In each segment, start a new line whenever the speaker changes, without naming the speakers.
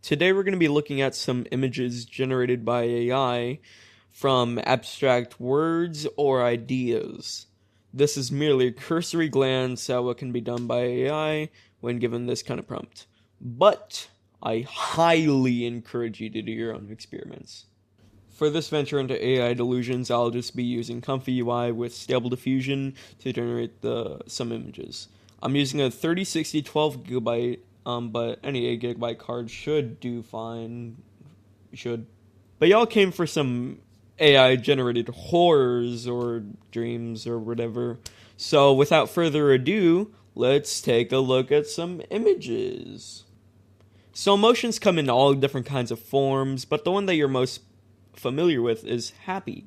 Today we're going to be looking at some images generated by AI from abstract words or ideas. This is merely a cursory glance at what can be done by AI when given this kind of prompt. But I highly encourage you to do your own experiments. For this venture into AI delusions, I'll just be using Comfy UI with Stable Diffusion to generate some images. I'm using a 3060 12GB, but any 8GB card should do fine. Should. But y'all came for some AI generated horrors or dreams or whatever. So without further ado, let's take a look at some images. So emotions come in all different kinds of forms, but the one that you're most familiar with is happy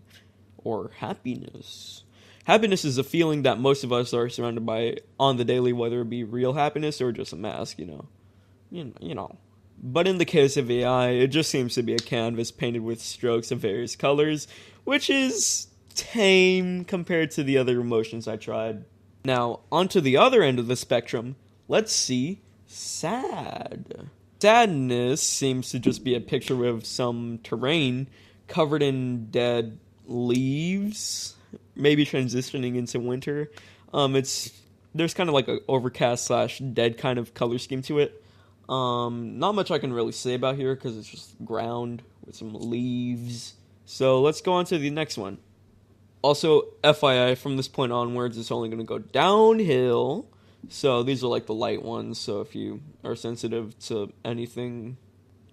or happiness. Happiness is a feeling that most of us are surrounded by on the daily, whether it be real happiness or just a mask, you know. But in the case of AI, it just seems to be a canvas painted with strokes of various colors, which is tame compared to the other emotions I tried. Now, onto the other end of the spectrum, let's see sad. Sadness seems to just be a picture with some terrain covered in dead leaves, maybe transitioning into winter. There's kind of like an overcast / dead kind of color scheme to it. Not much I can really say about here because it's just ground with some leaves. So let's go on to the next one. Also, FYI, from this point onwards, it's only going to go downhill. So these are like the light ones. So if you are sensitive to anything,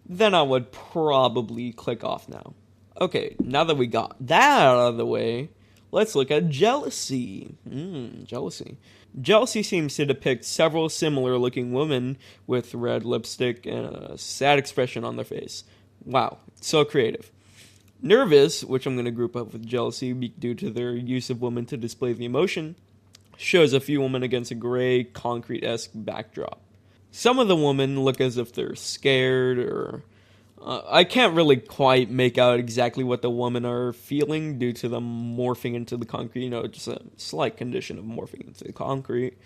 then I would probably click off now. Okay, now that we got that out of the way, let's look at jealousy. Jealousy. Jealousy seems to depict several similar-looking women with red lipstick and a sad expression on their face. Wow, so creative. Nervous, which I'm going to group up with jealousy due to their use of women to display the emotion, shows a few women against a gray, concrete-esque backdrop. Some of the women look as if they're scared or I can't really quite make out exactly what the women are feeling due to them morphing into the concrete, just a slight condition of morphing into the concrete.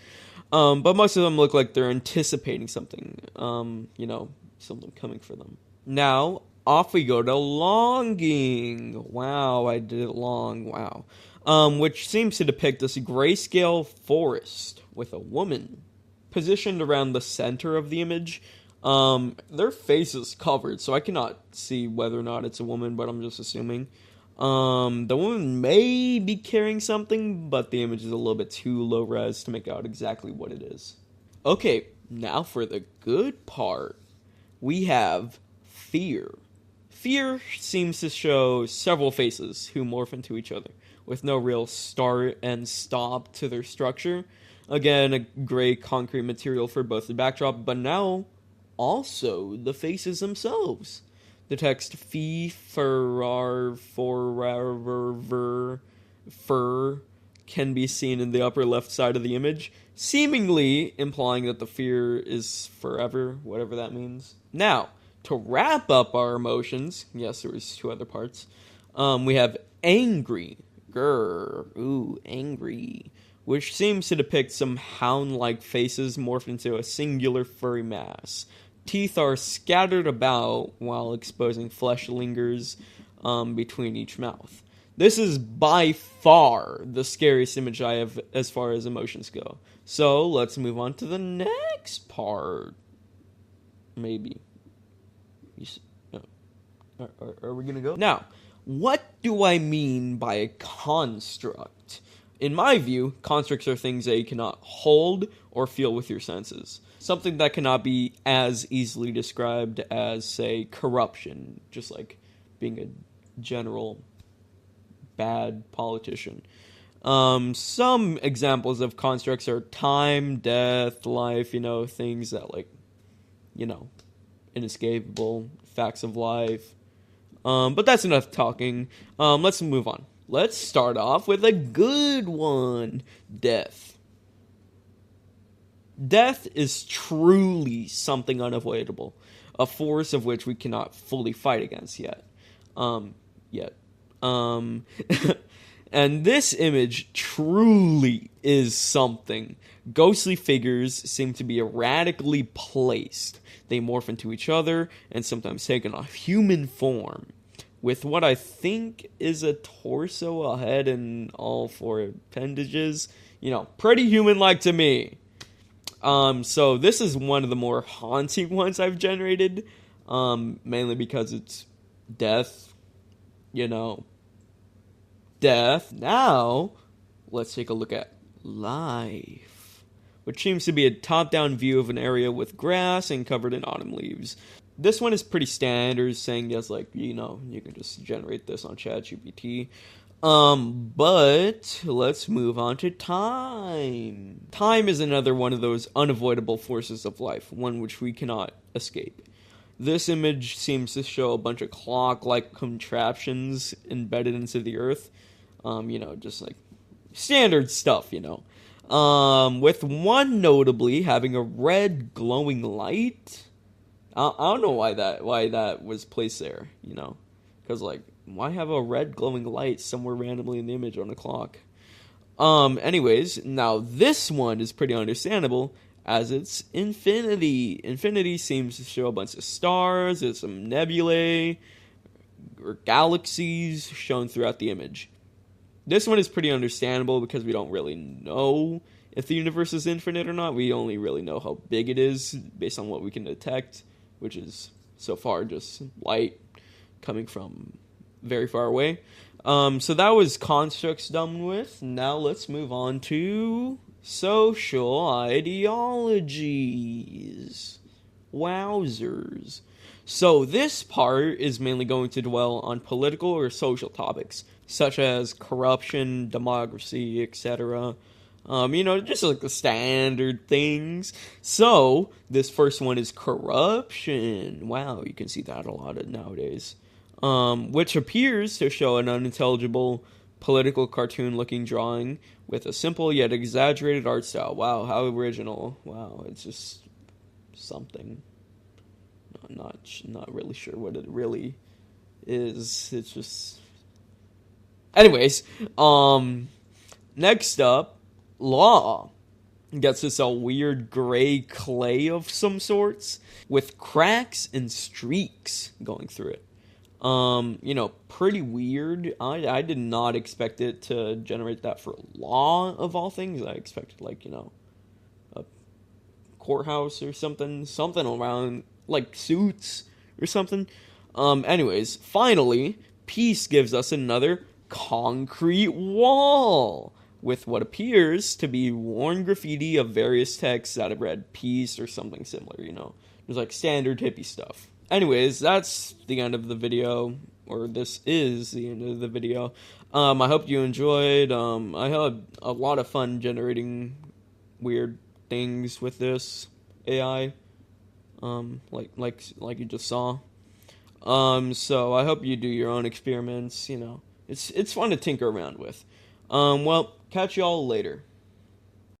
But most of them look like they're anticipating something, something coming for them. Now, off we go to longing. Wow, I did it long, wow. Which seems to depict this grayscale forest with a woman positioned around the center of the image. Their face is covered, so I cannot see whether or not it's a woman, but I'm just assuming. The woman may be carrying something, but the image is a little bit too low res to make out exactly what it is. Okay, now for the good part. We have fear. Fear seems to show several faces who morph into each other, with no real start and stop to their structure. Again, a gray concrete material for both the backdrop, but now also the faces themselves. The text fee, fur, fur can be seen in the upper left side of the image, seemingly implying that the fear is forever, whatever that means. Now, to wrap up our emotions, yes, there was two other parts, we have angry. Angry. Which seems to depict some hound-like faces morphed into a singular furry mass. Teeth are scattered about while exposing flesh lingers between each mouth. This is by far the scariest image I have as far as emotions go. So let's move on to the next part. Maybe. Are we going to go? Now, what do I mean by a construct? In my view, constructs are things that you cannot hold or feel with your senses. Something that cannot be as easily described as, say, corruption, just like being a general bad politician. Some examples of constructs are time, death, life, things that inescapable, facts of life. But that's enough talking. Let's move on. Let's start off with a good one. Death. Death is truly something unavoidable, a force of which we cannot fully fight against yet. And this image truly is something. Ghostly figures seem to be erratically placed. They morph into each other and sometimes take on a human form, with what I think is a torso, a head, and all four appendages. You know, pretty human-like to me. So this is one of the more haunting ones I've generated, mainly because it's death, you know, death. Now, let's take a look at life, which seems to be a top-down view of an area with grass and covered in autumn leaves. This one is pretty standard, saying yes, like, you know, you can just generate this on ChatGPT. But let's move on to time. Time is another one of those unavoidable forces of life, one which we cannot escape. This image seems to show a bunch of clock-like contraptions embedded into the earth. You know, just like standard stuff, you know. With one notably having a red glowing light. I don't know why that was placed there, you know. Because, like, why have a red glowing light somewhere randomly in the image on a clock? Anyways, now this one is pretty understandable, as it's infinity. Infinity seems to show a bunch of stars, there's some nebulae, or galaxies shown throughout the image. This one is pretty understandable because we don't really know if the universe is infinite or not. We only really know how big it is based on what we can detect, which is, so far, just light coming from very far away. So that was constructs done with. Now let's move on to social ideologies. Wowzers. So this part is mainly going to dwell on political or social topics, such as corruption, democracy, etc. You know, just like the standard things. So, this first one is corruption. Wow, you can see that a lot nowadays. Which appears to show an unintelligible political cartoon-looking drawing with a simple yet exaggerated art style. Wow, how original. Wow, it's just something. Not really sure what it really is. It's just... Anyways, next up, Law gets this a weird gray clay of some sorts with cracks and streaks going through it. You know, pretty weird. I did not expect it to generate that for Law of all things. I expected, like, you know, a courthouse or something around, like, Suits or something. Anyways, finally, Peace gives us another concrete wall with what appears to be worn graffiti of various texts that have read peace or something similar, you know. There's like standard hippie stuff. Anyways, that's the end of the video, or this is the end of the video. I hope you enjoyed. I had a lot of fun generating weird things with this AI, like you just saw. So I hope you do your own experiments, you know. It's fun to tinker around with. Well, catch y'all later.